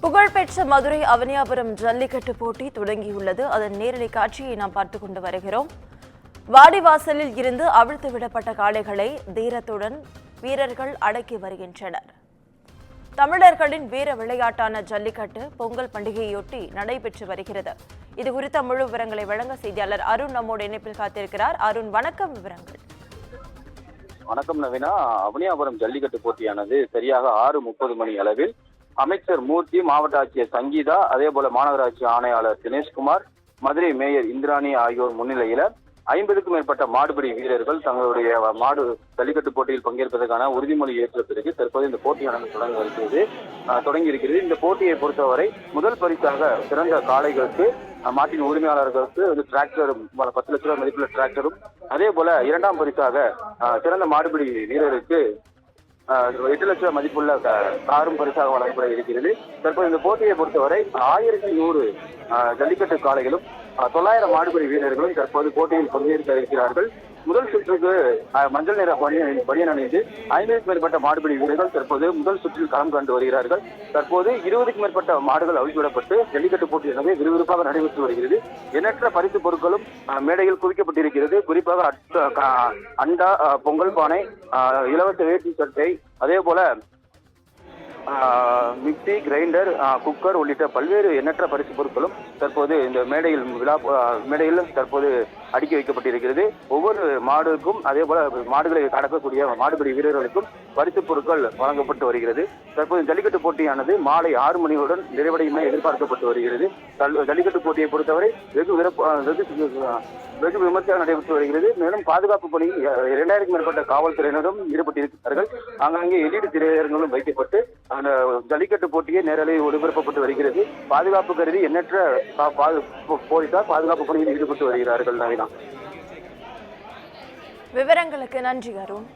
புகழ்பெற்ற மதுரை அவனியாபுரம் ஜல்லிக்கட்டு போட்டி தொடங்கியுள்ளது. அதன் நேரடி காட்சியை நாம் பார்த்துக் கொண்டு வருகிறோம். வாடிவாசலில் இருந்து அவிழ்த்து விடப்பட்ட காளைகளை தீரத்துடன் வீரர்கள் அடக்கி வருகின்றனர். தமிழர்களின் வீர விளையாட்டான ஜல்லிக்கட்டு பொங்கல் பண்டிகையொட்டி நடைபெற்று வருகிறது. இது குறித்த முழு விவரங்களை வழங்க செய்தியாளர் அருண் நம்மோடு இணைப்பில் காத்திருக்கிறார். அருண், வணக்கம். விவரங்கள். வணக்கம் நவீனா. அவனியாபுரம் ஜல்லிக்கட்டு போட்டியானது சரியாக 6:30 மணி அளவில் அமைச்சர் மூர்த்தி, மாவட்ட ஆட்சியர் சங்கீதா, அதே போல மாநகராட்சி ஆணையாளர் தினேஷ்குமார், மதுரை மேயர் இந்திராணி ஆகியோர் முன்னிலையில 50க்கும் மேற்பட்ட மாடுபிடி வீரர்கள் தங்களுடைய மாடு ஜல்லிக்கட்டு போட்டியில் பங்கேற்பதற்கான உறுதிமொழி ஏற்ற பிறகு தற்போது இந்த போட்டியானது தொடங்கி இருக்கிறது. இந்த போட்டியை பொறுத்தவரை முதல் பரிசாக சிறந்த காளைகளுக்கு, மாட்டின் உரிமையாளர்களுக்கு டிராக்டரும் 10 லட்ச ரூபாய் மதிப்புள்ள டிராக்டரும், அதே போல இரண்டாம் பரிசாக சிறந்த மாடுபிடி வீரருக்கு 8 லட்ச ரூபாய் மதிப்புள்ள காரும் பரிசாக வழங்கப்பட இருக்கிறது. தற்போது இந்த போட்டியை பொறுத்தவரை 1100 ஜல்லிக்கட்டு காளைகளும் 900 மாடுபிடி வீரர்களும் தற்போது போட்டியில் பங்கேற்க இருக்கிறார்கள். முதல் சுற்றுக்கு மஞ்சள் நிற பனியன் அணிந்து 50க்கும் மேற்பட்ட மாடுபிடி வீரர்கள் தற்போது முதல் சுற்றில் களம் கண்டு வருகிறார்கள். தற்போது 20க்கும் மேற்பட்ட மாடுகள் அவிழ்விடப்பட்டு ஜல்லிக்கட்டு போட்டியானது விறுவிறுப்பாக நடைபெற்று வருகிறது. எண்ணற்ற பரிசு பொருட்களும் மேடையில் குவிக்கப்பட்டிருக்கிறது. குறிப்பாக அண்டா, பொங்கல் பானை, இலவச வேட்டி சட்டை, அதே போல மிக்சி, கிரைண்டர், குக்கர் உள்ளிட்ட பல்வேறு எண்ணற்ற பரிசு பொருட்களும் தற்போது இந்த மேடையில் தற்போது அடுக்கி வைக்கப்பட்டிருக்கிறது. ஒவ்வொரு மாடுக்கும் அதே போல மாடுகளை கடக்கக்கூடிய மாடுபிடி வீரர்களுக்கும் பரிசு பொருட்கள் வழங்கப்பட்டு வருகிறது. தற்போது ஜல்லிக்கட்டு போட்டியானது மாலை 6 மணியுடன் நிறைவடையும் எதிர்பார்க்கப்பட்டு வருகிறது. ஜல்லிக்கட்டு போட்டியை பொறுத்தவரை வெகு விமர்சையாக நடைபெற்று வருகிறது. மேலும் பாதுகாப்பு பணியில் 2000க்கும் மேற்பட்ட காவல்துறையினரும் ஈடுபட்டிருக்கிறார்கள். ஆங்காங்கே எல்இடி திரையரங்களும் வைக்கப்பட்டு அந்த ஜல்லிக்கட்டு போட்டியை நேரலையில் ஒளிபரப்பப்பட்டு வருகிறது. பாதுகாப்பு கருதி எண்ணற்ற போலீசார் பாதுகாப்பு பணியில் ஈடுபட்டு வருகிறார்கள். நவீனா, விவரங்களுக்கு நன்றி அருண்.